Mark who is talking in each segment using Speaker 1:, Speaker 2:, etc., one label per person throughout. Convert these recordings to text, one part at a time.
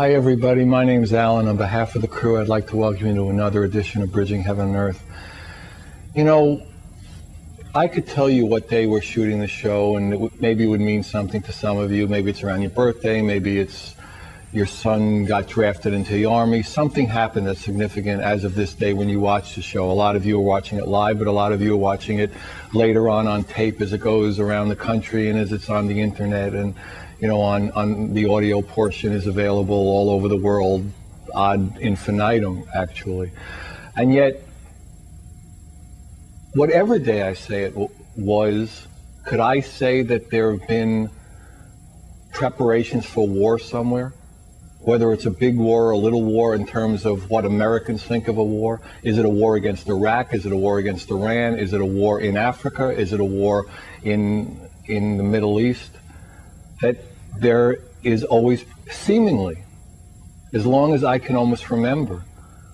Speaker 1: Hi everybody, my name is Alan. On behalf of the crew, I'd like to welcome you to another edition of Bridging Heaven and Earth. You know, I could tell you what day we're shooting the show, and maybe it would mean something to some of you. Maybe it's around your birthday, maybe it's your son got drafted into the Army. Something happened that's significant as of this day when you watch the show. A lot of you are watching it live, but a lot of you are watching it later on tape as it goes around the country and as it's on the internet, and you know, on the audio portion is available all over the world ad infinitum, actually. And yet, whatever day I say it was, could I say that there have been preparations for war somewhere? Whether it's a big war or a little war in terms of what Americans think of a war. Is it a war against Iraq? Is it a war against Iran? Is it a war in Africa? Is it a war in the Middle East? That there is always, seemingly, as long as I can almost remember,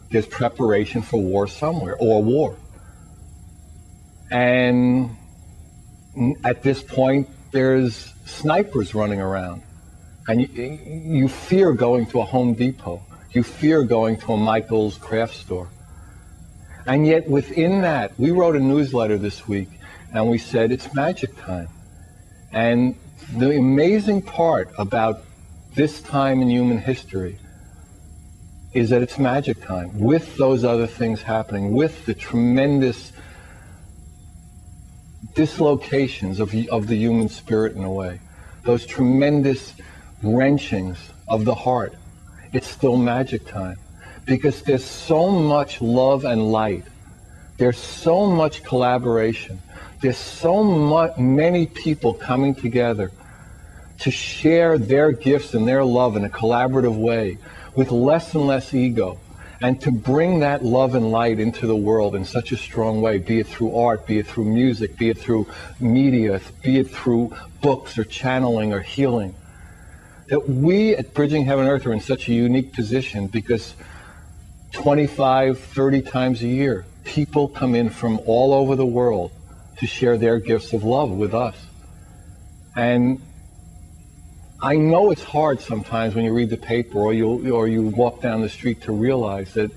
Speaker 1: there's preparation for war somewhere, or war. And at this point, there's snipers running around. And you fear going to a Home Depot. You fear going to a Michael's craft store. And yet within that, we wrote a newsletter this week, and we said it's magic time. And the amazing part about this time in human history is that it's magic time, with those other things happening, with the tremendous dislocations of the human spirit in a way, those tremendous wrenchings of the heart. It's still magic time, because there's so much love and light. There's so much collaboration. There's so many people coming together to share their gifts and their love in a collaborative way with less and less ego, and to bring that love and light into the world in such a strong way, be it through art, be it through music, be it through media, be it through books or channeling or healing. That we at Bridging Heaven and Earth are in such a unique position, because 25, 30 times a year, people come in from all over the world to share their gifts of love with us. And I know it's hard sometimes when you read the paper or you walk down the street to realize that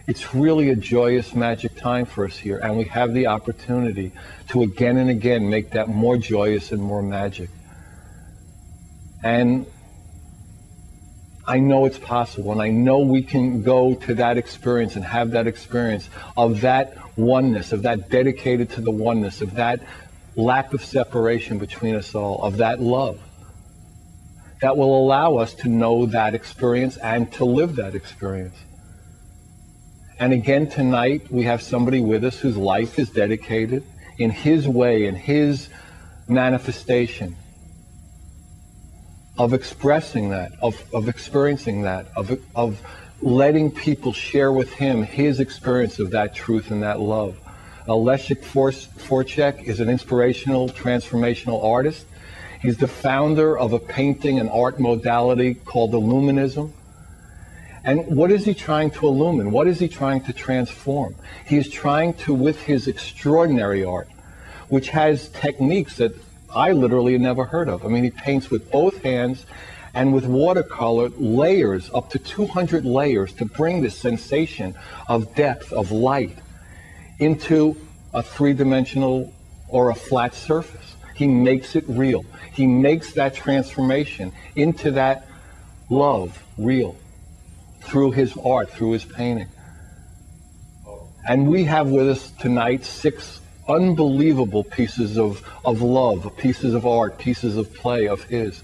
Speaker 1: it's really a joyous, magic time for us here, and we have the opportunity to again and again make that more joyous and more magic. And I know it's possible, and I know we can go to that experience and have that experience of that oneness, of that dedicated to the oneness, of that lack of separation between us all, of that love that will allow us to know that experience and to live that experience. And again tonight, we have somebody with us whose life is dedicated in his way, in his manifestation, of expressing that, of experiencing that, of letting people share with him his experience of that truth and that love. Leszek Forczek is an inspirational, transformational artist. He's the founder of a painting and art modality called Illuminism. And what is he trying to illumine? What is he trying to transform? He is trying to, with his extraordinary art, which has techniques that I literally had never heard of. I mean, he paints with both hands and with watercolor layers, up to 200 layers, to bring this sensation of depth, of light, into a three-dimensional or a flat surface. He makes it real. He makes that transformation into that love real through his art, through his painting. And we have with us tonight 6 unbelievable pieces of love, pieces of art, pieces of play of his.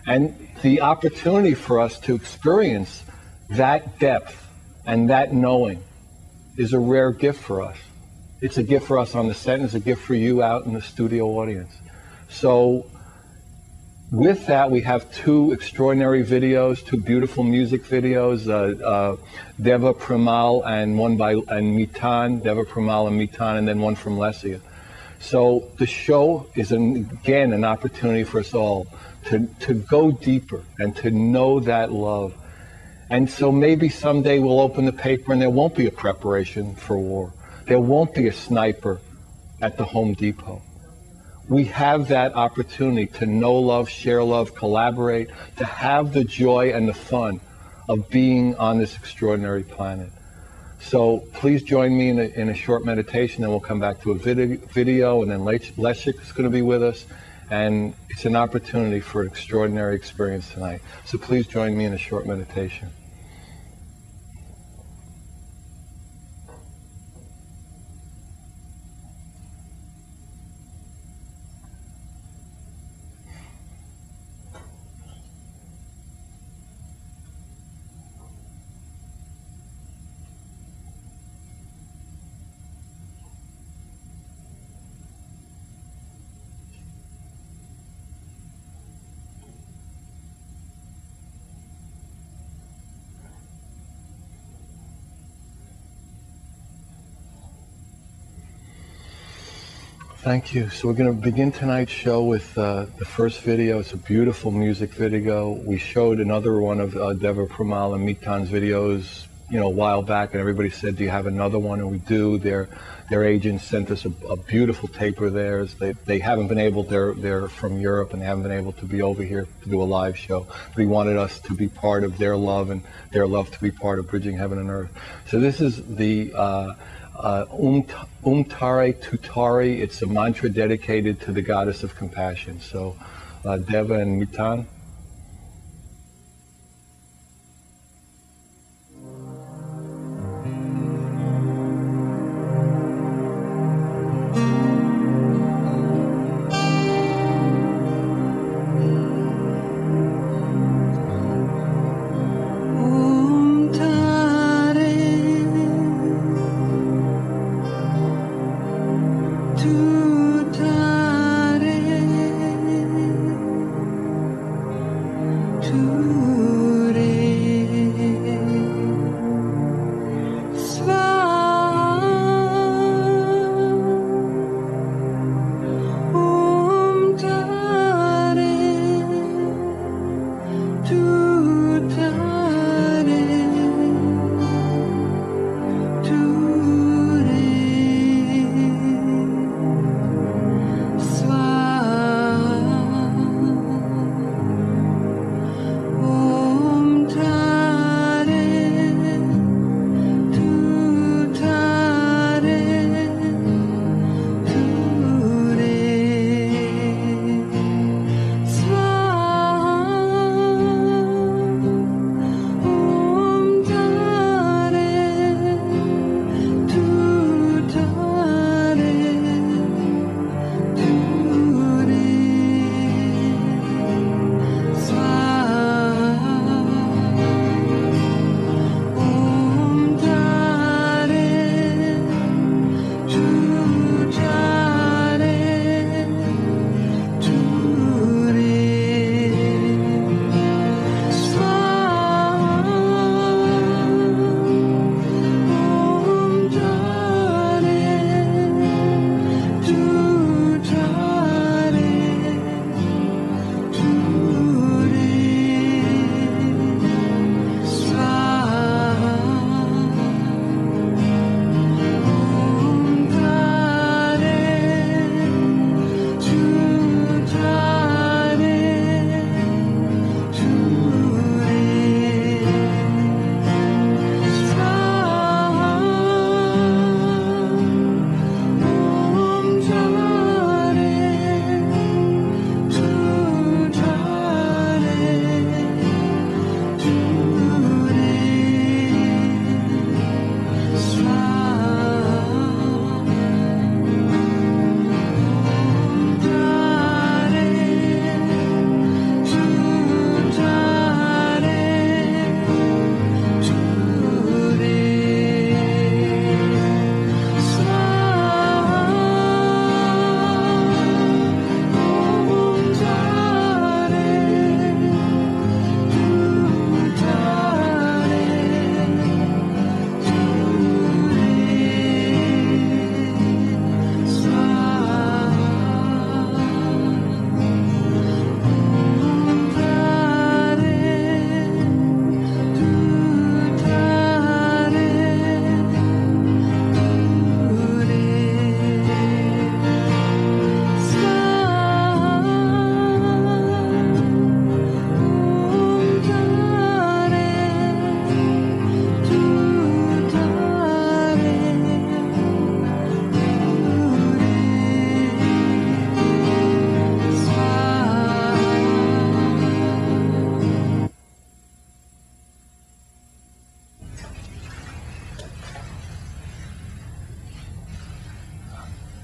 Speaker 1: And the opportunity for us to experience that depth and that knowing is a rare gift for us. It's a gift for us on the set, and it's a gift for you out in the studio audience. So with that, we have 2 extraordinary videos, 2 beautiful music videos, Deva Premal and one by Mitan, Deva Premal and Mitan, and then one from Leszek. So the show is, again, an opportunity for us all to go deeper and to know that love. And so maybe someday we'll open the paper and there won't be a preparation for war. There won't be a sniper at the Home Depot. we have that opportunity to know love, share love, collaborate, to have the joy and the fun of being on this extraordinary planet. So please join me in a short meditation, then we'll come back to a video, and then Leszek is going to be with us. And it's an opportunity for an extraordinary experience tonight. So please join me in a short meditation. Thank you. So we're going to begin tonight's show with the first video. It's a beautiful music video. We showed another one of Deva Premal and Mitan's videos, a while back, and everybody said, do you have another one? And we do. Their agents sent us a beautiful tape of theirs. They haven't been able, they're from Europe, and they haven't been able to be over here to do a live show. But he wanted us to be part of their love, and their love to be part of Bridging Heaven and Earth. So this is the Tare Tutari. It's a mantra dedicated to the goddess of compassion. So Deva and Mitan.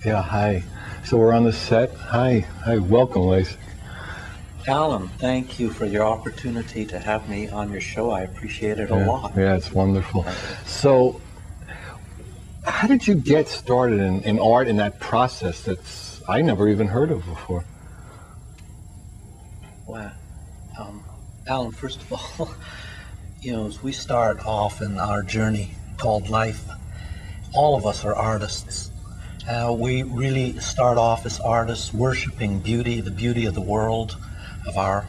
Speaker 1: Yeah, hi. So we're on the set. Hi, welcome, Leszek.
Speaker 2: Alan, thank you for your opportunity to have me on your show. I appreciate it a lot.
Speaker 1: Yeah, it's wonderful. So, how did you get started in art, in that process that's I never even heard of before?
Speaker 2: Well, Alan, first of all, as we start off in our journey called life, all of us are artists. We really start off as artists worshiping beauty, the beauty of the world, of our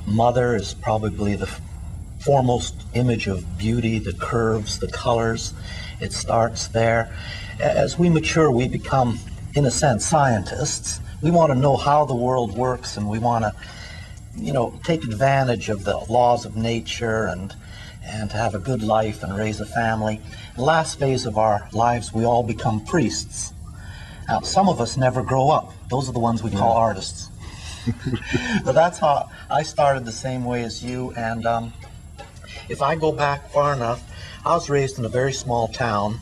Speaker 2: mother is probably the foremost image of beauty, the curves, the colors. It starts there. As we mature, we become, in a sense, scientists. We want to know how the world works, and we want to, take advantage of the laws of nature and to have a good life and raise a family. The last phase of our lives, we all become priests. Now, some of us never grow up. Those are the ones we call artists. But that's how I started, the same way as you. And if I go back far enough, I was raised in a very small town,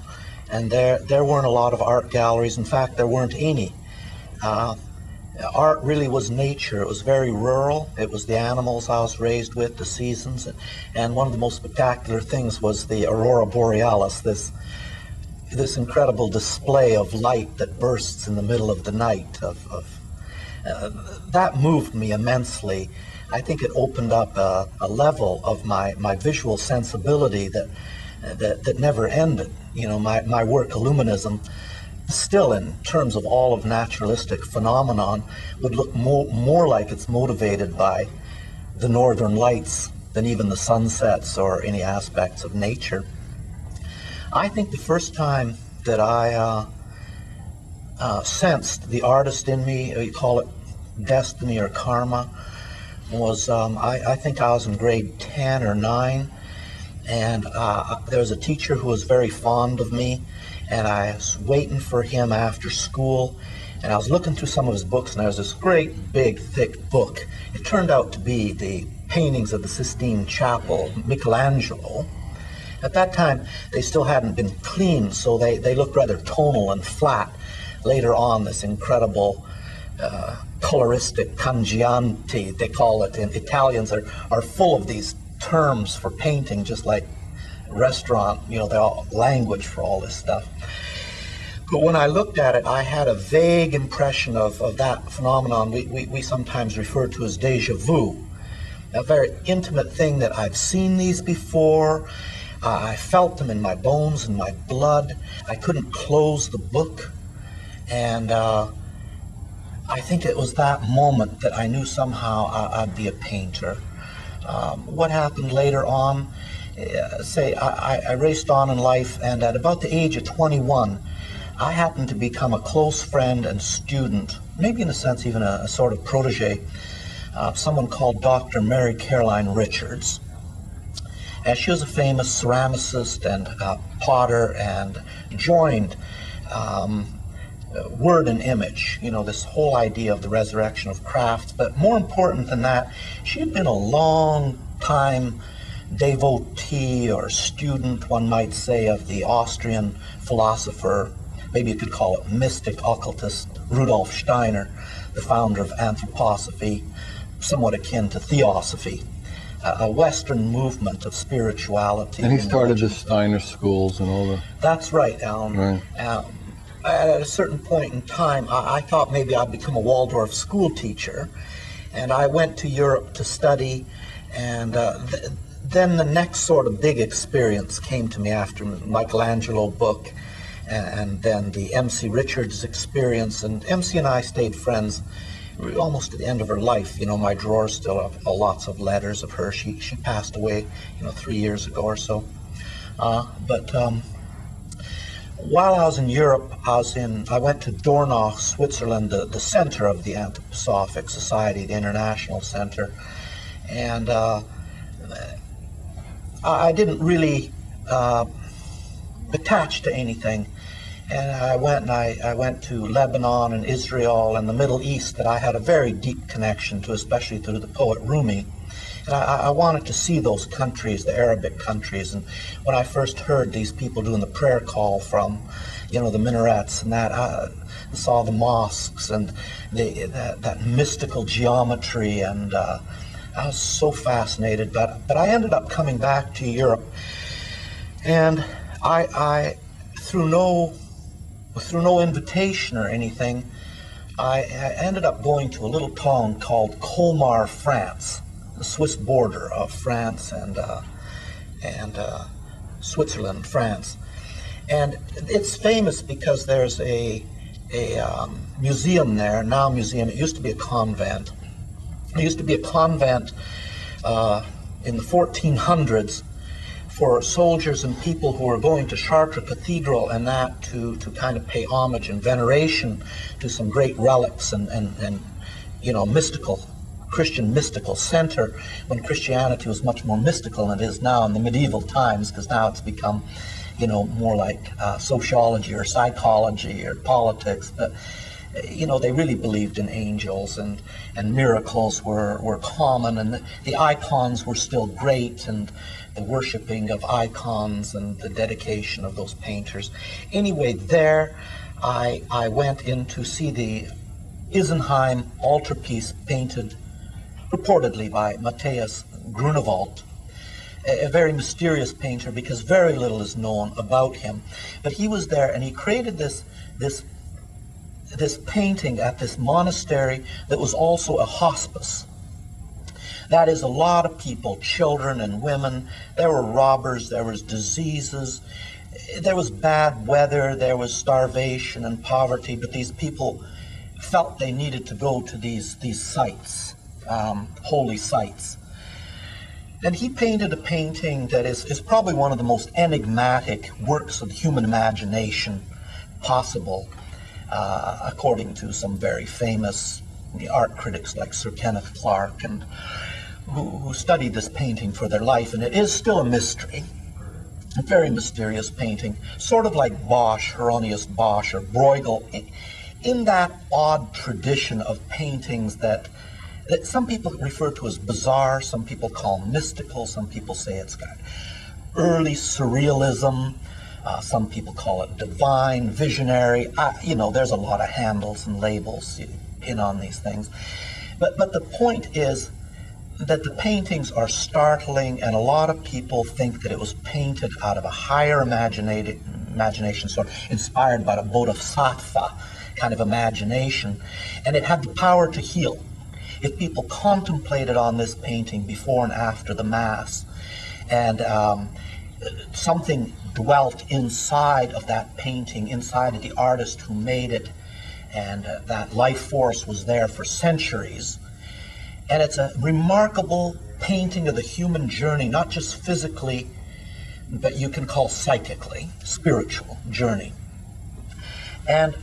Speaker 2: and there weren't a lot of art galleries. In fact, there weren't any. Art really was nature. It was very rural. It was the animals I was raised with, the seasons. And one of the most spectacular things was the aurora borealis, this incredible display of light that bursts in the middle of the night. That moved me immensely. I think it opened up a level of my visual sensibility that never ended. My work, Illuminism, still in terms of all of naturalistic phenomenon, would look more like it's motivated by the northern lights than even the sunsets or any aspects of nature. I think the first time that I sensed the artist in me, you call it destiny or karma, was I think I was in grade 10 or 9, and there was a teacher who was very fond of me, and I was waiting for him after school, and I was looking through some of his books, and there was this great big thick book. It turned out to be the paintings of the Sistine Chapel, Michelangelo. At that time, they still hadn't been cleaned, so they looked rather tonal and flat. Later on, this incredible coloristic cangianti, they call it. And Italians are full of these terms for painting, just like restaurant, they're all language for all this stuff. But when I looked at it, I had a vague impression of that phenomenon we sometimes refer to as déjà vu, a very intimate thing that I've seen these before. I felt them in my bones and my blood. I couldn't close the book. And I think it was that moment that I knew somehow I'd be a painter. What happened later on, I raced on in life, and at about the age of 21, I happened to become a close friend and student, maybe in a sense even a sort of protege, someone called Dr. Mary Caroline Richards. And she was a famous ceramicist and potter, and joined word and image, this whole idea of the resurrection of crafts. But more important than that, she had been a long time devotee or student, one might say, of the Austrian philosopher, maybe you could call it mystic occultist, Rudolf Steiner, the founder of anthroposophy, somewhat akin to theosophy, a Western movement of spirituality.
Speaker 1: And he started the Steiner schools and all that.
Speaker 2: That's right, Alan.
Speaker 1: Right.
Speaker 2: At a certain point in time, I thought maybe I'd become a Waldorf school teacher, and I went to Europe to study, and then the next sort of big experience came to me after Michelangelo book, and then the M.C. Richards experience. And M.C. and I stayed friends almost at the end of her life. My drawers still have lots of letters of her. She passed away, 3 years ago or so. But while I was in Europe, I went to Dornach, Switzerland, the center of the Anthroposophic Society, the international center, and I didn't really attach to anything. And I went to Lebanon and Israel and the Middle East that I had a very deep connection to, especially through the poet Rumi. And I wanted to see those countries, the Arabic countries. And when I first heard these people doing the prayer call from, the minarets and that, I saw the mosques and that mystical geometry, and I was so fascinated. But I ended up coming back to Europe, and I through no invitation or anything, I ended up going to a little town called Colmar, France, the Swiss border of France and Switzerland, France. And it's famous because there's a museum there, now a museum. It used to be a convent. It used to be a convent in the 1400s for soldiers and people who were going to Chartres Cathedral and that to kind of pay homage and veneration to some great relics and mystical, Christian mystical center, when Christianity was much more mystical than it is now in the medieval times, because now it's become, more like sociology or psychology or politics. But, they really believed in angels, and miracles were common, and the icons were still great, and the worshiping of icons and the dedication of those painters. Anyway, there I went in to see the Isenheim altarpiece painted purportedly by Matthias Grunewald, a very mysterious painter because very little is known about him. But he was there, and he created this painting at this monastery that was also a hospice. That is, a lot of people, children and women. There were robbers, there was diseases, there was bad weather, there was starvation and poverty, but these people felt they needed to go to these sites, holy sites. And he painted a painting that is probably one of the most enigmatic works of the human imagination possible, according to some very famous art critics like Sir Kenneth Clark, and who studied this painting for their life. And it is still a mystery, a very mysterious painting, sort of like Bosch, Hieronymus Bosch, or Bruegel, in that odd tradition of paintings that some people refer to as bizarre, some people call mystical, some people say it's got early surrealism, some people call it divine, visionary. There's a lot of handles and labels you pin on these things. But the point is that the paintings are startling, and a lot of people think that it was painted out of a higher imagination, sort of inspired by the bodhisattva kind of imagination, and it had the power to heal. If people contemplated on this painting before and after the Mass, and something dwelt inside of that painting, inside of the artist who made it, and that life force was there for centuries. And it's a remarkable painting of the human journey, not just physically, but you can call psychically, spiritual journey. And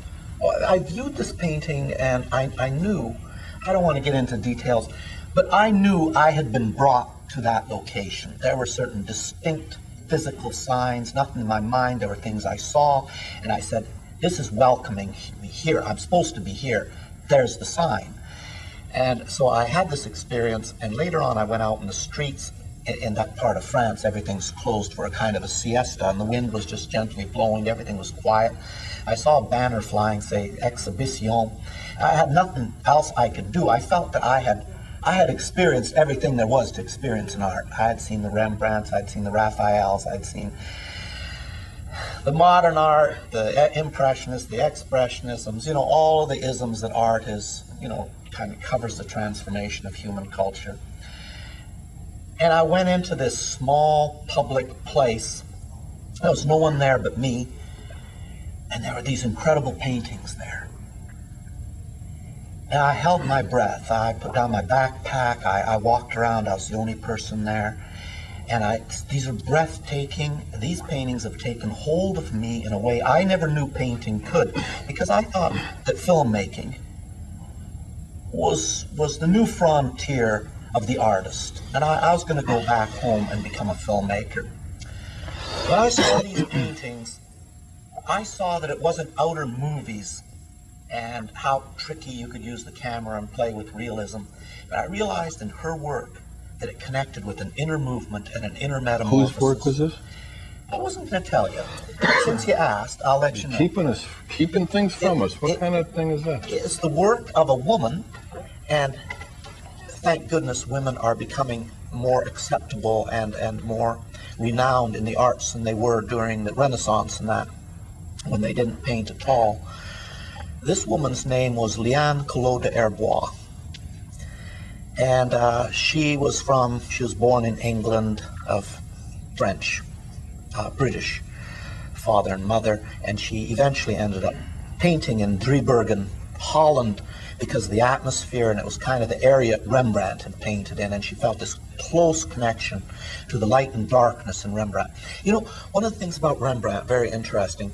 Speaker 2: I viewed this painting, and I knew, I don't want to get into details, but I knew I had been brought to that location. There were certain distinct physical signs, nothing in my mind. There were things I saw, and I said, this is welcoming me here. I'm supposed to be here. There's the sign. And so I had this experience, and later on I went out in the streets in that part of France. Everything's closed for a kind of a siesta, and the wind was just gently blowing. Everything was quiet. I saw a banner flying, say, Exhibition. I had nothing else I could do. I felt that I had experienced everything there was to experience in art. I had seen the Rembrandts, I'd seen the Raphaels, I'd seen the modern art, the Impressionists, the Expressionisms, all of the isms that art is, kind of covers the transformation of human culture. And I went into this small public place. There was no one there but me, and there were these incredible paintings there. And I held my breath. I put down my backpack. I walked around. I was the only person there. And these are breathtaking. These paintings have taken hold of me in a way I never knew painting could, because I thought that filmmaking was the new frontier of the artist. And I was going to go back home and become a filmmaker. When I saw these paintings, I saw that it wasn't outer movies and how tricky you could use the camera and play with realism. But I realized in her work that it connected with an inner movement and an inner metamorphosis.
Speaker 1: Whose work was this?
Speaker 2: I wasn't going to tell you. Since you asked, I'll let you know.
Speaker 1: Keeping things from us. What kind of thing is that?
Speaker 2: It's the work of a woman, and thank goodness women are becoming more acceptable and more renowned in the arts than they were during the Renaissance and that, when they didn't paint at all. This woman's name was Liane Collot d'Herbois. And she was born in England of French, British father and mother, and she eventually ended up painting in Driebergen, Holland, because of the atmosphere, and it was kind of the area Rembrandt had painted in, and she felt this close connection to the light and darkness in Rembrandt. You know, one of the things about Rembrandt, very interesting,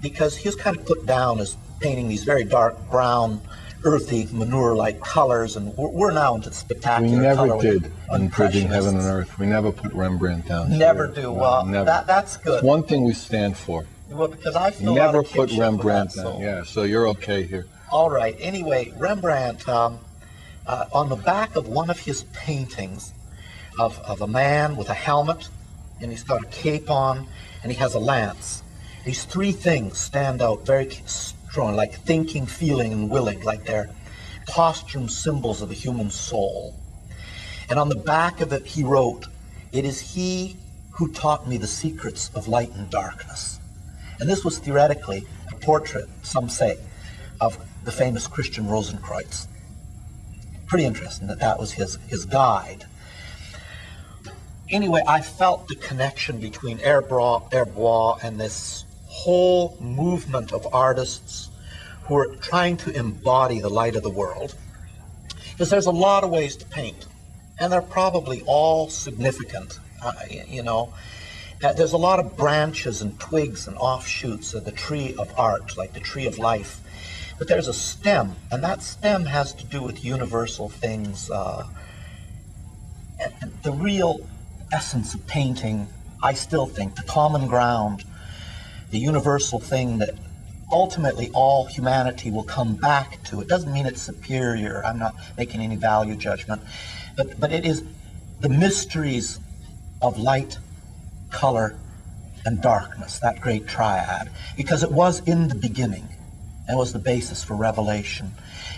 Speaker 2: because he was kind of put down as painting these very dark brown, earthy, manure-like colors, and we're now into spectacular color.
Speaker 1: We never did on Bridging Heaven and Earth. We never put Rembrandt down.
Speaker 2: Never do. Well, never. That's good.
Speaker 1: It's one thing we stand for.
Speaker 2: Well, because I feel
Speaker 1: never put Rembrandt down. Yeah, so you're okay here.
Speaker 2: All right. Anyway, Rembrandt, on the back of one of his paintings of a man with a helmet, and he's got a cape on, and he has a lance. These three things stand out very strong, like thinking, feeling, and willing, like they're costume symbols of the human soul. And on the back of it, he wrote, "It is he who taught me the secrets of light and darkness." And this was theoretically a portrait, some say, of the famous Christian Rosenkreuz. Pretty interesting that that was his guide. Anyway, I felt the connection between Herbois and this whole movement of artists who are trying to embody the light of the world. Because there's a lot of ways to paint, and they're probably all significant, you know. There's a lot of branches and twigs and offshoots of the tree of art, like the tree of life. But there's a stem, and that stem has to do with universal things. And the real essence of painting, I still think, the common ground, the universal thing that ultimately all humanity will come back to. It doesn't mean it's superior. I'm not making any value judgment. But it is the mysteries of light, color, and darkness, that great triad. Because it was in the beginning, and was the basis for revelation.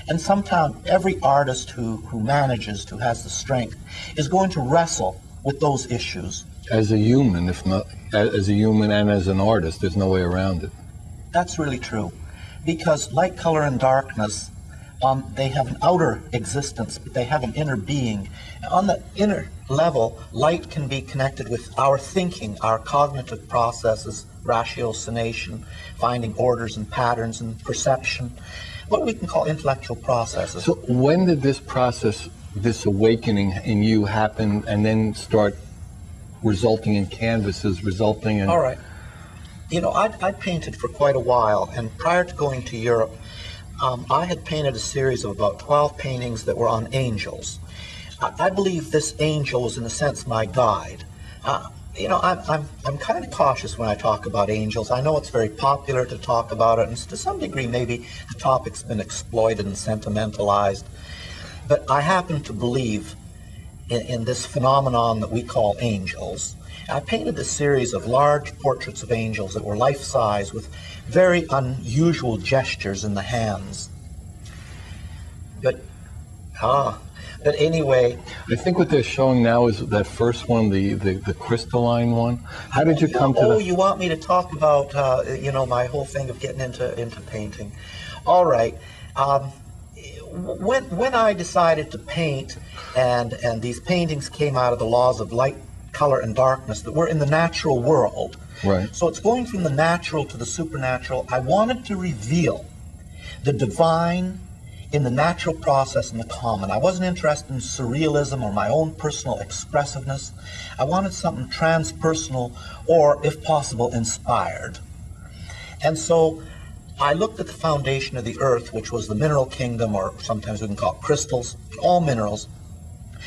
Speaker 2: And sometimes every artist who manages, who has the strength, is going to wrestle with those issues.
Speaker 1: As a human, if not as a human and as an artist, there's no way around it.
Speaker 2: That's really true. Because light, color, and darkness, they have an outer existence, but they have an inner being. On the inner level, light can be connected with our thinking, our cognitive processes, ratiocination, finding orders and patterns and perception, what we can call intellectual processes.
Speaker 1: So when did this process, this awakening in you happen and then start resulting in canvases, resulting in...
Speaker 2: All right. You know, I painted for quite a while, and prior to going to Europe, I had painted a series of about 12 paintings that were on angels. I believe this angel was, in a sense, my guide. You know, I'm kind of cautious when I talk about angels. I know it's very popular to talk about it, and to some degree maybe the topic's been exploited and sentimentalized. But I happen to believe in this phenomenon that we call angels. I painted a series of large portraits of angels that were life-size with very unusual gestures in the hands. But anyway...
Speaker 1: I think what they're showing now is that first one, the crystalline one. How did you come to that?
Speaker 2: Oh, you want me to talk about, you know, my whole thing of getting into painting. All right. When I decided to paint, and these paintings came out of the laws of light, color, and darkness that were in the natural world.
Speaker 1: Right.
Speaker 2: So it's going from the natural to the supernatural. I wanted to reveal the divine in the natural process and the common. I wasn't interested in surrealism or my own personal expressiveness. I wanted something transpersonal or, if possible, inspired. And so I looked at the foundation of the earth, which was the mineral kingdom, or sometimes we can call it crystals, all minerals,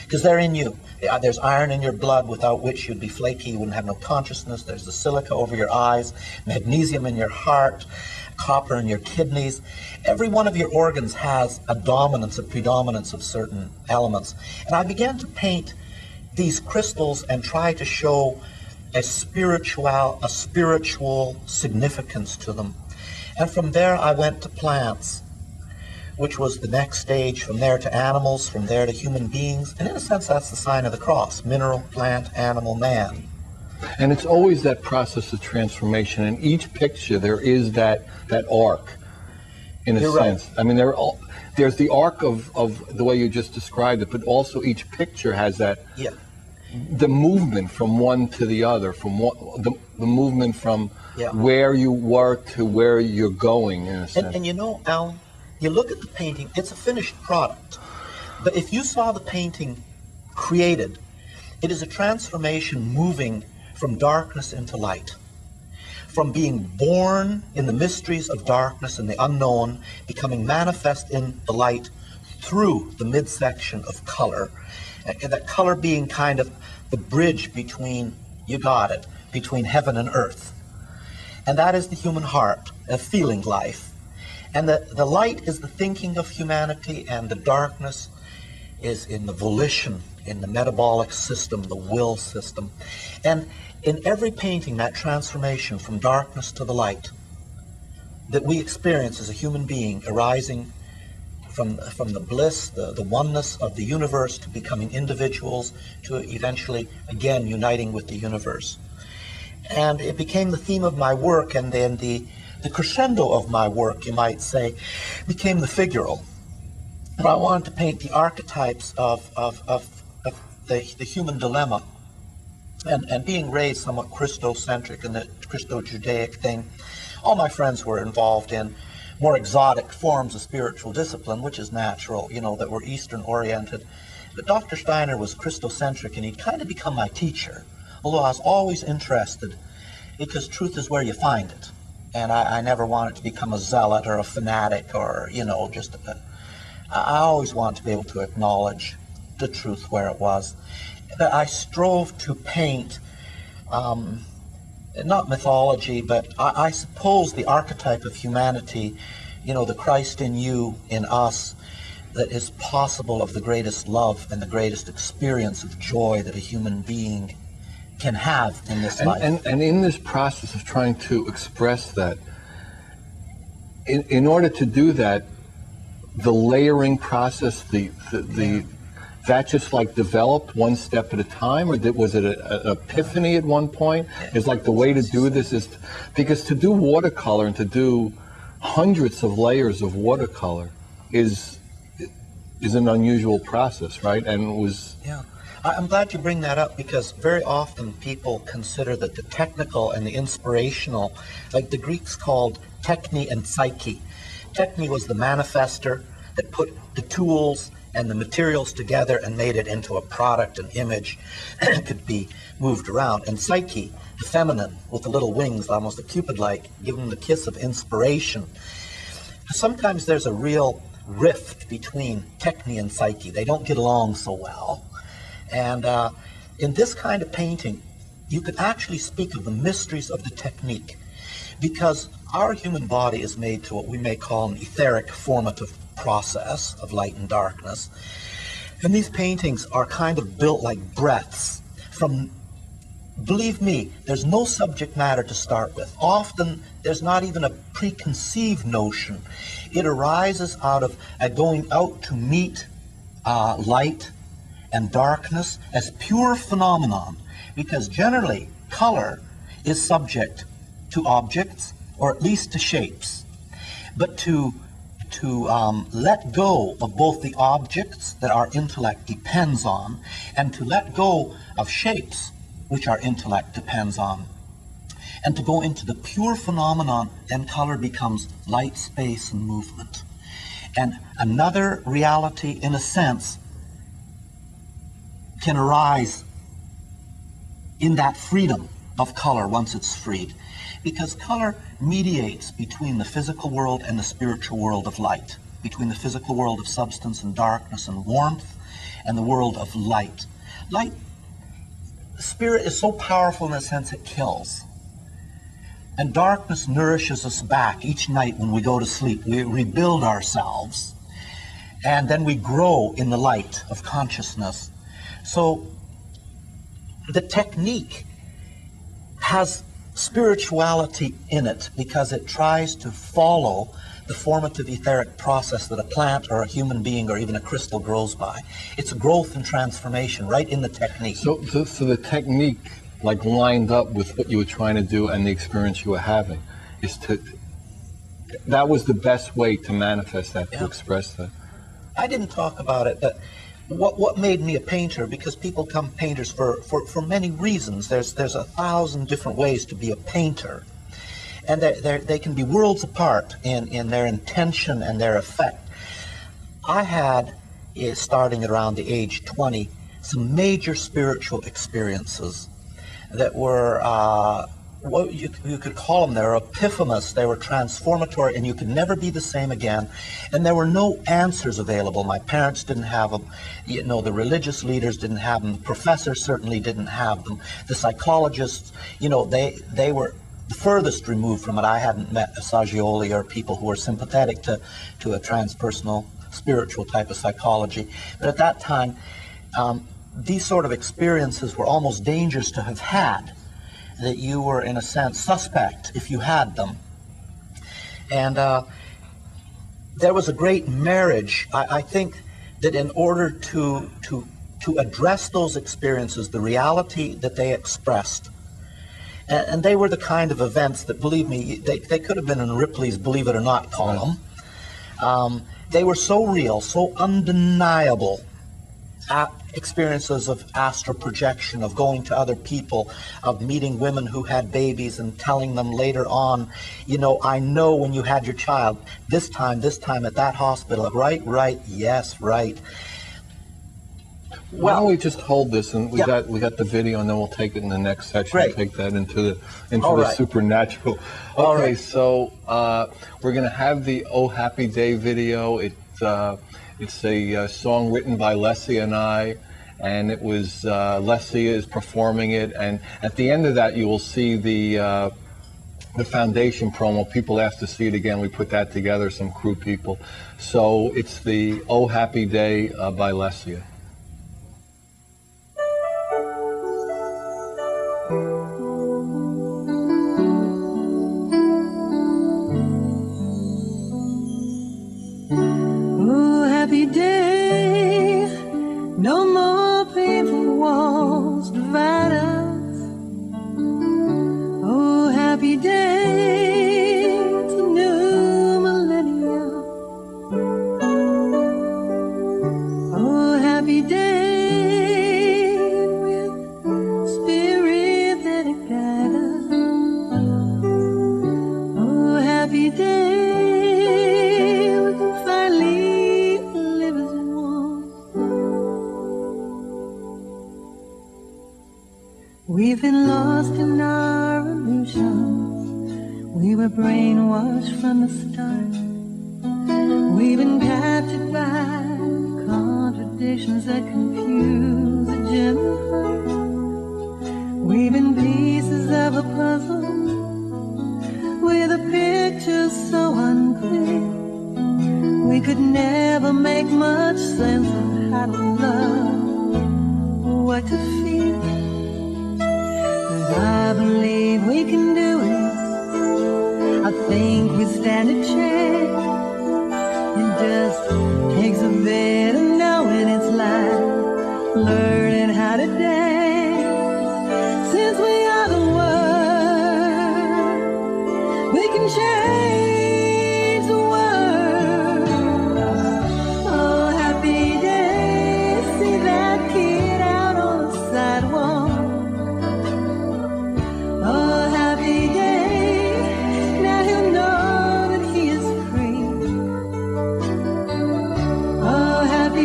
Speaker 2: because they're in you. There's iron in your blood, without which you'd be flaky, you wouldn't have no consciousness. There's the silica over your eyes, magnesium in your heart, copper in your kidneys. Every one of your organs has a dominance, a predominance of certain elements. And I began to paint these crystals and try to show a spiritual significance to them. And from there I went to plants, which was the next stage, from there to animals, from there to human beings. And in a sense, that's the sign of the cross: mineral, plant, animal, man.
Speaker 1: And it's always that process of transformation. In each picture, there is that arc, in a sense. Right. I mean, there's the arc of the way you just described it, but also each picture has that, the movement from one to the other, from the movement from where you were to where you're going, in a sense.
Speaker 2: And you know, Alan, you look at the painting, it's a finished product. But if you saw the painting created, it is a transformation moving from darkness into light. From being born in the mysteries of darkness and the unknown, becoming manifest in the light through the midsection of color. And that color being kind of the bridge between, you got it, between heaven and earth. And that is the human heart, a feeling life. And the light is the thinking of humanity, and the darkness is in the volition, in the metabolic system, the will system. And in every painting, that transformation from darkness to the light that we experience as a human being, arising from the bliss, the oneness of the universe, to becoming individuals, to eventually, again, uniting with the universe. And it became the theme of my work, and then the crescendo of my work, you might say, became the figural. And I wanted to paint the archetypes of the human dilemma, and being raised somewhat Christocentric in the Christo-Judaic thing. All my friends were involved in more exotic forms of spiritual discipline, which is natural, you know, that were Eastern-oriented. But Dr. Steiner was Christocentric, and he'd kind of become my teacher, although I was always interested, because truth is where you find it. And I never wanted to become a zealot or a fanatic or, you know, just I always wanted to be able to acknowledge the truth where it was. But I strove to paint, not mythology, but I suppose the archetype of humanity, you know, the Christ in you, in us, that is possible, of the greatest love and the greatest experience of joy that a human being can have in this life.
Speaker 1: And in this process of trying to express that, in order to do that, the layering process, that just like developed one step at a time, or was it an epiphany at one point? Is like the way to do this is, because to do watercolor and to do hundreds of layers of watercolor is an unusual process, right? And it was...
Speaker 2: Yeah. I'm glad you bring that up, because very often people consider that the technical and the inspirational, like the Greeks called techne and psyche. Techne was the manifester that put the tools and the materials together and made it into a product, an image, and could be moved around. And psyche, the feminine, with the little wings, almost a Cupid-like, give them the kiss of inspiration. Sometimes there's a real rift between techne and psyche. They don't get along so well. And in this kind of painting, you can actually speak of the mysteries of the technique, because our human body is made to what we may call an etheric formative process of light and darkness. And these paintings are kind of built like breaths from, believe me, there's no subject matter to start with. Often there's not even a preconceived notion. It arises out of going out to meet light and darkness as pure phenomenon, because generally color is subject to objects, or at least to shapes. But to let go of both the objects that our intellect depends on, and to let go of shapes which our intellect depends on, and to go into the pure phenomenon, then color becomes light, space, and movement. And another reality, in a sense, can arise in that freedom of color once it's freed, because color mediates between the physical world and the spiritual world of light, between the physical world of substance and darkness and warmth and the world of light. Light, spirit is so powerful in a sense it kills. And darkness nourishes us back each night when we go to sleep. We rebuild ourselves, and then we grow in the light of consciousness. So the technique has spirituality in it because it tries to follow the formative etheric process that a plant or a human being or even a crystal grows by. It's a growth and transformation right in the technique.
Speaker 1: So the technique, like, lined up with what you were trying to do and the experience you were having, that was the best way to manifest that, to express that.
Speaker 2: I didn't talk about it, but what made me a painter, because people become painters for many reasons. There's 1,000 different ways to be a painter. And they can be worlds apart in their intention and their effect. I had, starting at around the age 20, some major spiritual experiences that were, what you could call them, they were epiphanies, they were transformatory, and you could never be the same again. And there were no answers available. My parents didn't have them. You know, the religious leaders didn't have them. The professors certainly didn't have them. The psychologists, you know, they were the furthest removed from it. I hadn't met Saggioli or people who were sympathetic to a transpersonal, spiritual type of psychology. But at that time, these sort of experiences were almost dangerous to have had, that you were, in a sense, suspect if you had them. And there was a great marriage. I think that in order to address those experiences, the reality that they expressed, and they were the kind of events that, believe me, they could have been in Ripley's Believe It or Not column. They were so real, so undeniable, experiences of astral projection, of going to other people, of meeting women who had babies and telling them later on, you know, I know when you had your child, this time at that hospital, right, yes, right.
Speaker 1: Why don't we just hold this, and we got the video, and then we'll take it in the next section.
Speaker 2: Great.
Speaker 1: Take that into the supernatural. Okay, so we're going to have the Oh Happy Day video. It's a song written by Leslie and I, and it was Leslie is performing it, and at the end of that you will see the foundation promo. People asked to see it again. We put that together, some crew people. So it's the Oh Happy Day by Leslie.
Speaker 3: Happy day, no more painful walls divide us. Oh, happy day, it's a new millennium. Oh, happy day, with spirit that it guides us. Oh, happy day. We've been lost in our illusions. We were brainwashed from the start. We've been captured by contradictions that confuse a gentle heart. We've been pieces of a puzzle with a picture so unclear. We could never make much sense of how to love or what to feel. I believe we can do it. I think we stand a chance. It just takes a bit of knowing it's like learning how to dance. Since we are the world, we can change the world. Oh, happy day, see that kid out on the sidewalk. Oh, happy day, now he'll know that he is free. Oh, happy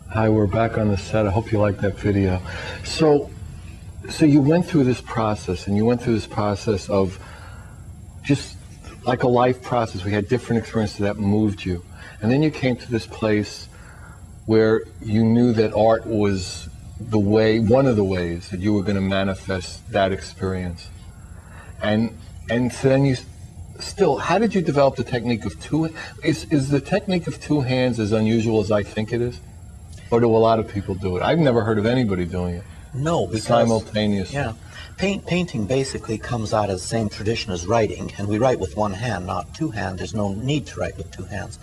Speaker 1: Hi, we're back on the set. I hope you liked that video. So you went through this process, and you went through this process of just like a life process. We had different experiences that moved you. And then you came to this place where you knew that art was the way, one of the ways that you were going to manifest that experience. And so then you still, how did you develop the technique of two? Is the technique of two hands as unusual as I think it is? Or do a lot of people do it? I've never heard of anybody doing it.
Speaker 2: No, because
Speaker 1: simultaneously.
Speaker 2: Yeah, painting basically comes out of the same tradition as writing, and we write with one hand, not two hands. There's no need to write with two hands.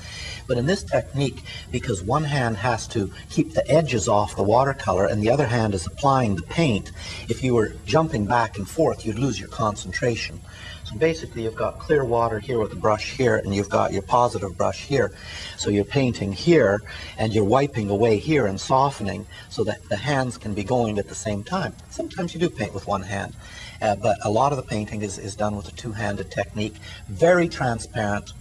Speaker 2: But in this technique, because one hand has to keep the edges off the watercolor and the other hand is applying the paint, if you were jumping back and forth, you'd lose your concentration. So basically, you've got clear water here with the brush here, and you've got your positive brush here. So you're painting here, and you're wiping away here and softening so that the hands can be going at the same time. Sometimes you do paint with one hand, but a lot of the painting is done with a two-handed technique, very transparent,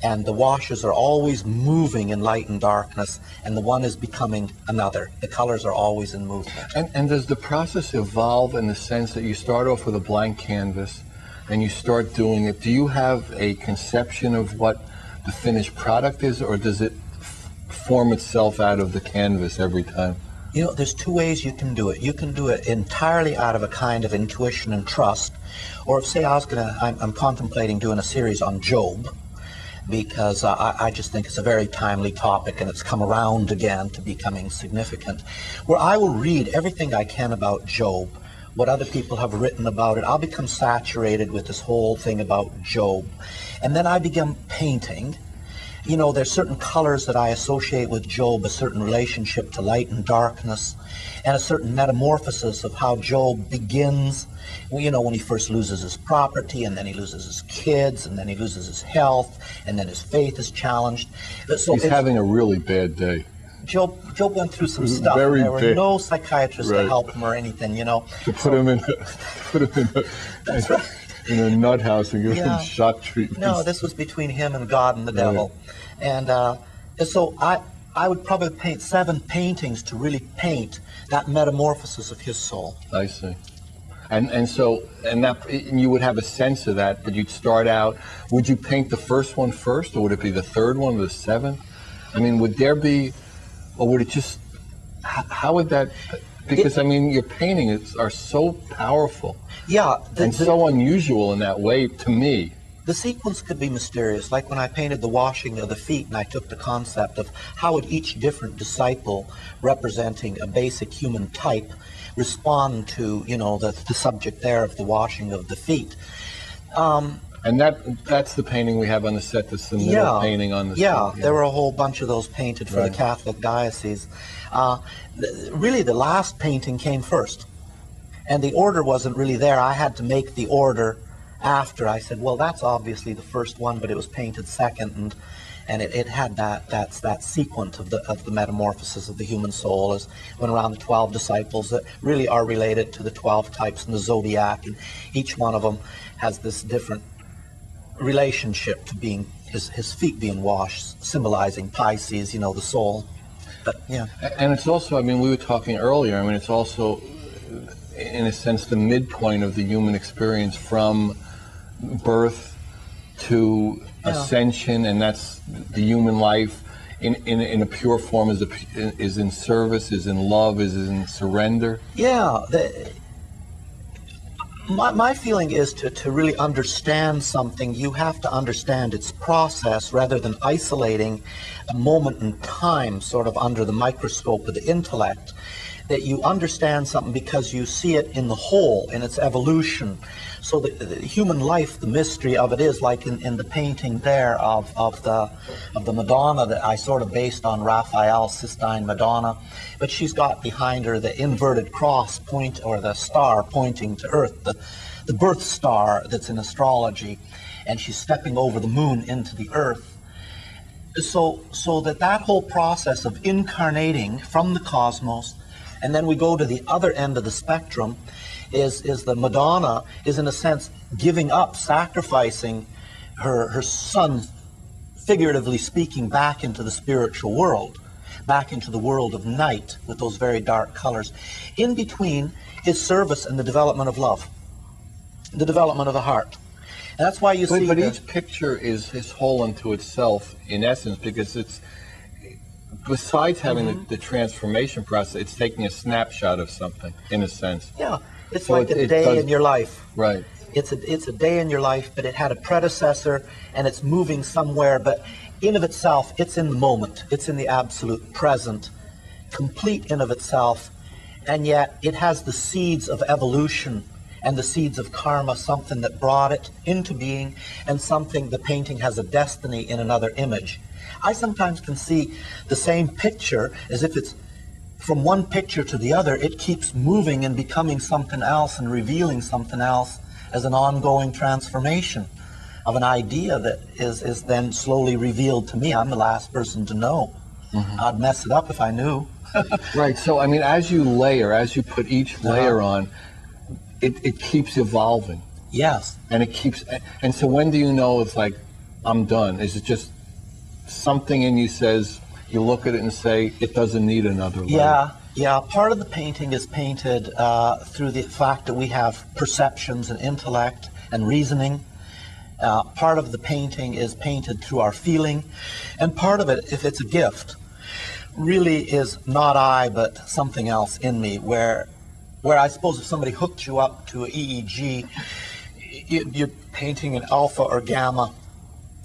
Speaker 2: and the washes are always moving in light and darkness, and the one is becoming another. The colors are always in movement.
Speaker 1: And does the process evolve in the sense that you start off with a blank canvas, and you start doing it? Do you have a conception of what the finished product is, or does it form itself out of the canvas every time?
Speaker 2: You know, there's two ways you can do it. You can do it entirely out of a kind of intuition and trust, or if, say, I'm contemplating doing a series on Job, because I just think it's a very timely topic, and it's come around again to becoming significant, where I will read everything I can about Job, what other people have written about it. I'll become saturated with this whole thing about Job. And then I begin painting. You know, there's certain colors that I associate with Job, a certain relationship to light and darkness, and a certain metamorphosis of how Job begins, you know, when he first loses his property, and then he loses his kids, and then he loses his health, and then his faith is challenged. So
Speaker 1: he's having a really bad day.
Speaker 2: Job went through some stuff.
Speaker 1: There
Speaker 2: were no psychiatrists to help him or anything, you know.
Speaker 1: To put him in a nut house and give him shot treatment.
Speaker 2: No, this was between him and God and the devil. And so I would probably paint 7 paintings to really paint that metamorphosis of his soul.
Speaker 1: I see. And you would have a sense of that, but you'd start out, would you paint the first one first, or would it be the third one or the 7th? I mean, would there be, or would it just, how would that, because I mean, your paintings are so powerful.
Speaker 2: Yeah.
Speaker 1: And so unusual in that way to me.
Speaker 2: The sequence could be mysterious, like when I painted the washing of the feet, and I took the concept of how would each different disciple representing a basic human type respond to, you know, the subject there of the washing of the feet.
Speaker 1: And that's the painting we have on the set, that's the middle painting on the set.
Speaker 2: Yeah, there were a whole bunch of those painted for the Catholic diocese. Really, the last painting came first, and the order wasn't really there. I had to make the order after. I said, well, that's obviously the first one, but it was painted second, and it had that sequence of the metamorphosis of the human soul, as went around the 12 disciples that really are related to the 12 types in the zodiac, and each one of them has this different relationship to being his feet being washed, symbolizing Pisces, you know, the soul. But yeah.
Speaker 1: And it's also, I mean, we were talking earlier, I mean, it's also, in a sense, the midpoint of the human experience from birth to ascension, and that's the human life in a pure form is in service, is in love, is in surrender.
Speaker 2: Yeah. My feeling is to really understand something, you have to understand its process rather than isolating a moment in time sort of under the microscope of the intellect. That you understand something because you see it in the whole, in its evolution. So the human life, the mystery of it is like in the painting there of the Madonna that I sort of based on Raphael's Sistine Madonna, but she's got behind her the inverted cross point, or the star pointing to earth, the birth star that's in astrology, and she's stepping over the moon into the earth. So that whole process of incarnating from the cosmos, and then we go to the other end of the spectrum, is the Madonna is in a sense giving up, sacrificing her son, figuratively speaking, back into the spiritual world, back into the world of night with those very dark colors. In between is service and the development of love, the development of the heart. And that's why you see.
Speaker 1: But each picture is whole unto itself, in essence, because it's, besides having the transformation process, it's taking a snapshot of something, in a sense.
Speaker 2: Yeah, it's
Speaker 1: So
Speaker 2: like a day in your life.
Speaker 1: Right.
Speaker 2: It's a day in your life, but it had a predecessor, and it's moving somewhere. But in of itself, it's in the moment. It's in the absolute present, complete in of itself, and yet it has the seeds of evolution and the seeds of karma, something that brought it into being, and something, the painting has a destiny in another image. I sometimes can see the same picture as if it's from one picture to the other, it keeps moving and becoming something else and revealing something else as an ongoing transformation of an idea that is then slowly revealed to me. I'm the last person to know. I'd mess it up if I knew.
Speaker 1: Right, so I mean, as you put each layer on, it keeps evolving.
Speaker 2: Yes.
Speaker 1: And it keeps, and so when do you know it's like, I'm done? Is it just something in you says, you look at it and say, it doesn't need another layer?
Speaker 2: Yeah. Part of the painting is painted through the fact that we have perceptions and intellect and reasoning. Part of the painting is painted through our feeling. And part of it, if it's a gift, really is not I, but something else in me, where I suppose if somebody hooked you up to an EEG, you're painting an alpha or gamma,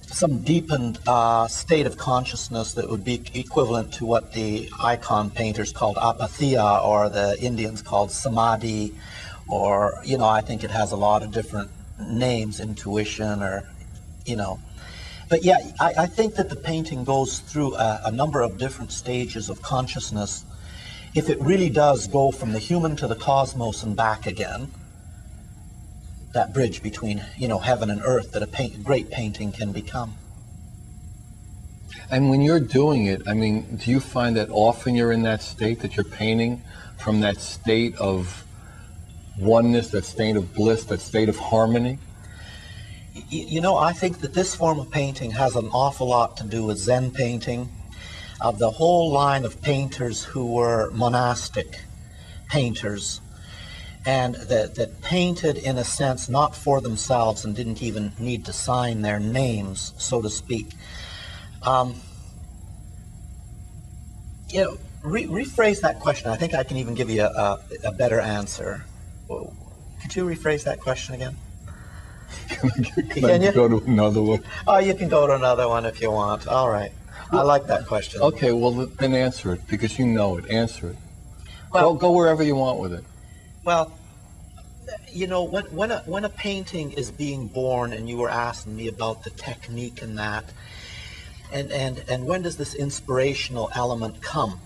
Speaker 2: some deepened state of consciousness that would be equivalent to what the icon painters called apathia, or the Indians called samadhi, or, I think it has a lot of different names, intuition, or, But yeah, I think that the painting goes through a number of different stages of consciousness. If it really does go from the human to the cosmos and back again, that bridge between, heaven and earth that a great painting can become.
Speaker 1: And when you're doing it, I mean, do you find that often you're in that state, that you're painting from that state of oneness, that state of bliss, that state of harmony?
Speaker 2: I think that this form of painting has an awful lot to do with Zen painting. Of the whole line of painters who were monastic painters, and that painted in a sense not for themselves and didn't even need to sign their names, so to speak. Rephrase that question. I think I can even give you a better answer. Could you rephrase that question again?
Speaker 1: Can you go to another one?
Speaker 2: Oh, you can go to another one if you want. All right. I like that question.
Speaker 1: Okay, well, then answer it, because you know it. Answer it.
Speaker 2: Well,
Speaker 1: go wherever you want with it.
Speaker 2: Well, when a painting is being born, and you were asking me about the technique and that, and when does this inspirational element come?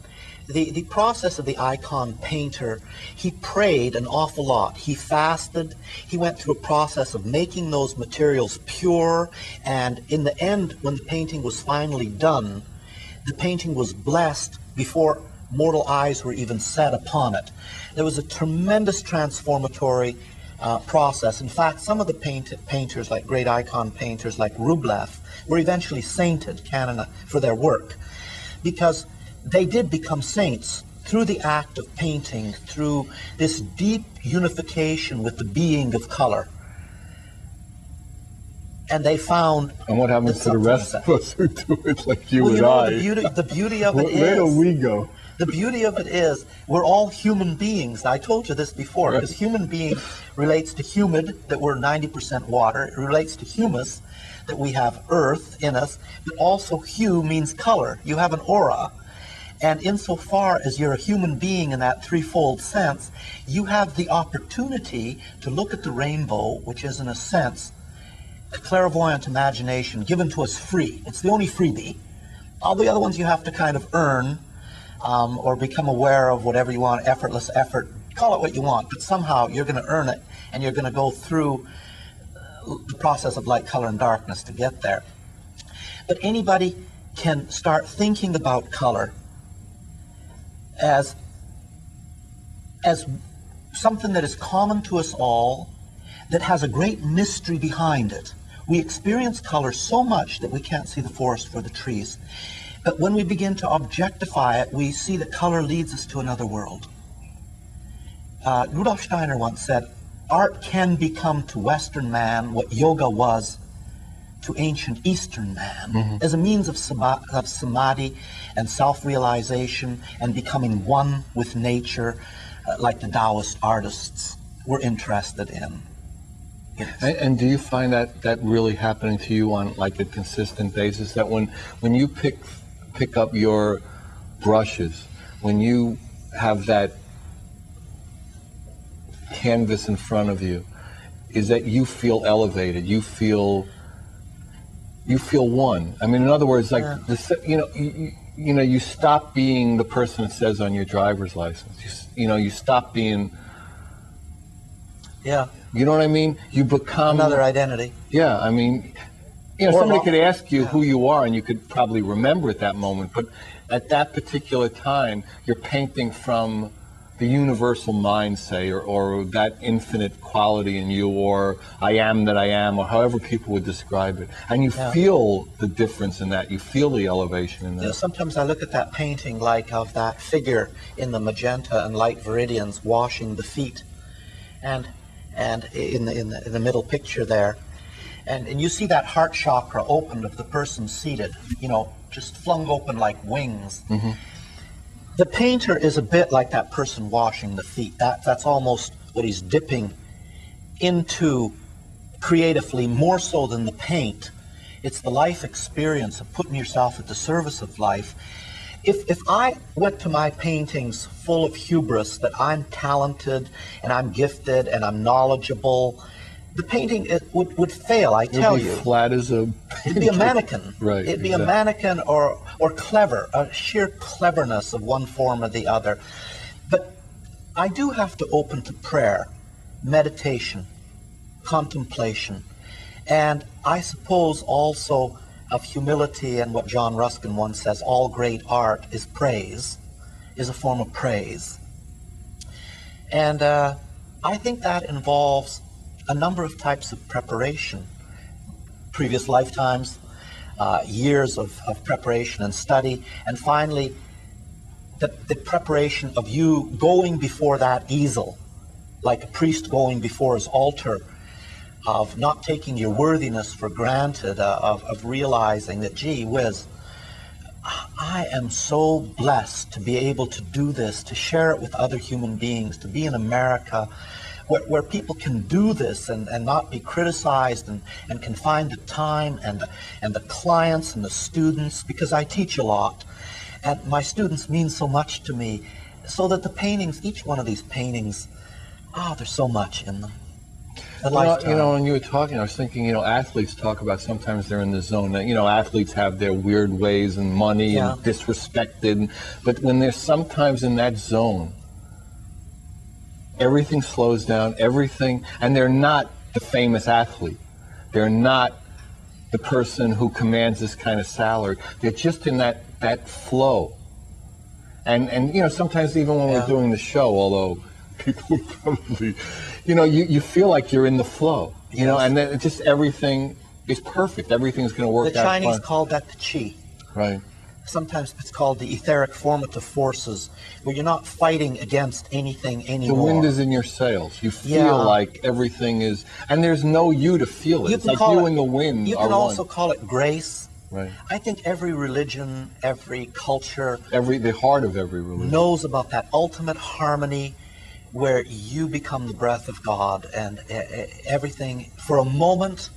Speaker 2: The process of the icon painter, he prayed an awful lot. He fasted. He went through a process of making those materials pure. And in the end, when the painting was finally done, the painting was blessed before mortal eyes were even set upon it. There was a tremendous transformatory process. In fact, some of the painters, like great icon painters like Rublev, were eventually sainted for their work, because they did become saints through the act of painting, through this deep unification with the being of color. And they found...
Speaker 1: And what happens to the rest of us who do it like you and I?
Speaker 2: The beauty of it is...
Speaker 1: Where do we go?
Speaker 2: The beauty of it is we're all human beings. I told you this before, because human being relates to humid, that we're 90% water. It relates to humus, that we have earth in us. But also hue means color. You have an aura. And insofar as you're a human being in that threefold sense, you have the opportunity to look at the rainbow, which is in a sense a clairvoyant imagination given to us free. It's the only freebie. All the other ones you have to kind of earn, or become aware of, whatever you want, effortless effort, call it what you want, but somehow you're going to earn it. and you're going to go through the process of light, color, and darkness to get there. But anybody can start thinking about color as something that is common to us all, that has a great mystery behind it. We experience color so much that we can't see the forest for the trees. But when we begin to objectify it, we see that color leads us to another world. Rudolf Steiner once said, art can become to Western man what yoga was to ancient Eastern man, as a means of samadhi and self-realization and becoming one with nature, like the Taoist artists were interested in. Yes.
Speaker 1: And do you find that really happening to you on like a consistent basis, that when you pick up your brushes, when you have that canvas in front of you, is that you feel elevated, you feel one? I mean, in other words, like you stop being the person it says on your driver's license. You stop being.
Speaker 2: Yeah.
Speaker 1: You know what I mean? You become
Speaker 2: another identity.
Speaker 1: Yeah, I mean, somebody could ask you who you are, and you could probably remember at that moment. But at that particular time, you're painting from the universal mind, say, or that infinite quality in you, or I am that I am, or however people would describe it. And you feel the difference in that. You feel the elevation in that.
Speaker 2: Sometimes I look at that painting like of that figure in the magenta and light viridians washing the feet, and in the middle picture there, and you see that heart chakra opened of the person seated, just flung open like wings. The painter is a bit like that person washing the feet. That's almost what he's dipping into creatively, more so than the paint. It's the life experience of putting yourself at the service of life. If I went to my paintings full of hubris that I'm talented and I'm gifted and I'm knowledgeable, the painting would fail, I tell you.
Speaker 1: It'd be flat as a...
Speaker 2: It'd be a mannequin.
Speaker 1: Right.
Speaker 2: It'd be a mannequin or clever, a sheer cleverness of one form or the other. But I do have to open to prayer, meditation, contemplation, and I suppose also of humility, and what John Ruskin once says, all great art is praise, is a form of praise. And I think that involves a number of types of preparation, previous lifetimes, years of preparation and study, and finally the preparation of you going before that easel, like a priest going before his altar, of not taking your worthiness for granted, of realizing that, gee whiz, I am so blessed to be able to do this, to share it with other human beings, to be in America where people can do this and not be criticized, and can find the time and the clients and the students, because I teach a lot and my students mean so much to me, so that the paintings, each one of these paintings, there's so much in them.
Speaker 1: When you were talking, I was thinking, athletes talk about sometimes they're in the zone. Athletes have their weird ways and money and disrespected. But when they're sometimes in that zone, everything slows down, and they're not the famous athlete. They're not the person who commands this kind of salary. They're just in that flow. And sometimes even when we're doing the show, although people would probably... you feel like you're in the flow, and then just everything is perfect. Everything's going to work out.
Speaker 2: The Chinese called that the qi.
Speaker 1: Right.
Speaker 2: Sometimes it's called the etheric formative forces, where you're not fighting against anything anymore.
Speaker 1: The wind is in your sails. You feel like everything is, and there's no you to feel it. It's like you and the wind
Speaker 2: You
Speaker 1: are
Speaker 2: can also
Speaker 1: one.
Speaker 2: call it grace.
Speaker 1: Right.
Speaker 2: I think every religion, every culture,
Speaker 1: the heart of every religion
Speaker 2: knows about that ultimate harmony, where you become the breath of God, and everything, for a moment,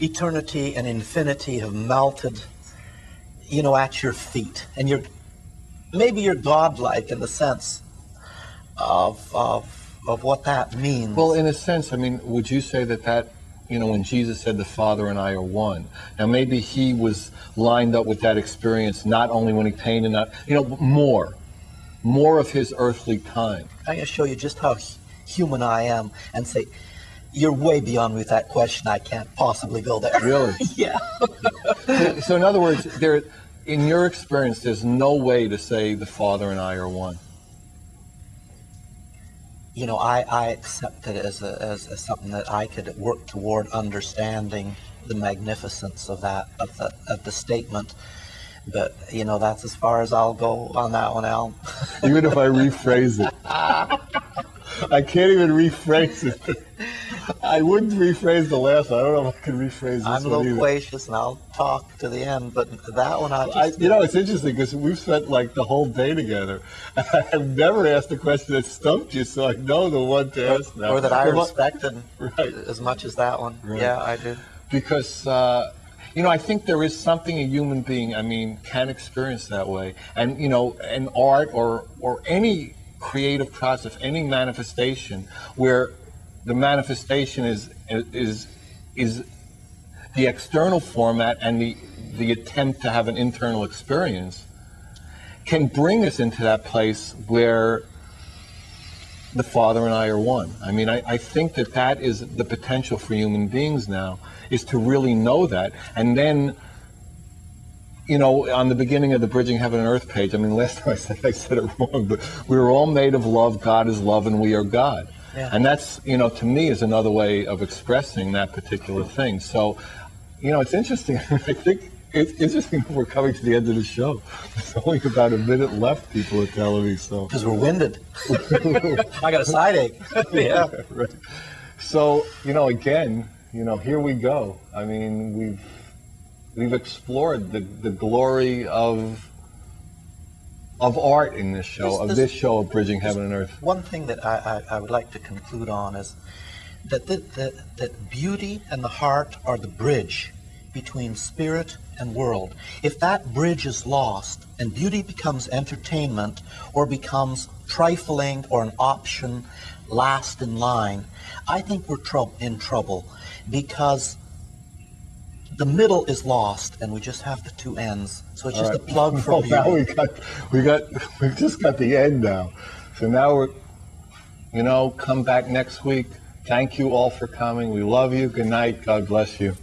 Speaker 2: eternity and infinity have melted, at your feet. And maybe you're godlike in the sense of what that means.
Speaker 1: Well, in a sense, would you say that when Jesus said the Father and I are one, now maybe he was lined up with that experience not only when he painted, more of his earthly time.
Speaker 2: I'm going to show you just how human I am and say, you're way beyond me with that question. I can't possibly go there.
Speaker 1: Really?
Speaker 2: Yeah.
Speaker 1: So in other words, there, in your experience, there's no way to say the Father and I are one.
Speaker 2: You know, I accept it as something that I could work toward understanding the magnificence of that, of the statement. But, you know, that's as far as I'll go on that one, Al.
Speaker 1: Even if I rephrase it. I can't even rephrase it. I wouldn't rephrase the last one. I don't know if I can rephrase this
Speaker 2: I'm
Speaker 1: one either.
Speaker 2: loquacious and I'll talk to the end, but that one
Speaker 1: You know, it's interesting because we've spent like the whole day together. I've never asked a question that stumped you, so I know the one to ask now.
Speaker 2: Or that I respected
Speaker 1: right.
Speaker 2: as much as that one.
Speaker 1: Right.
Speaker 2: Yeah, I do.
Speaker 1: Because, you know, I think there is something a human being, I mean, can experience that way. And, you know, an art or any creative process, any manifestation where the manifestation is the external format and the attempt to have an internal experience can bring us into that place where the Father and I are one. I mean, I think that is the potential for human beings now, is to really know that. And then, you know, on the beginning of the Bridging Heaven and Earth page, I mean, last time I said it wrong, but we were all made of love, God is love, and we are God. Yeah. And that's, you know, to me is another way of expressing that particular thing. So, you know, it's interesting. I think it's interesting that we're coming to the end of the show. There's only about a minute left, people are telling me. So
Speaker 2: because we're winded. I got a side ache. Yeah.
Speaker 1: Right. So, you know, again, you know, here we go. I mean, we've explored the glory of art in this show, this show of Bridging Heaven and Earth.
Speaker 2: One thing that I would like to conclude on is that beauty and the heart are the bridge between spirit and world. If that bridge is lost and beauty becomes entertainment or becomes trifling or an option last in line, I think we're in trouble, because the middle is lost, and we just have the two ends. So it's just a plug for beauty.
Speaker 1: Now we've just got the end now. So now we're, you know, come back next week. Thank you all for coming. We love you. Good night. God bless you.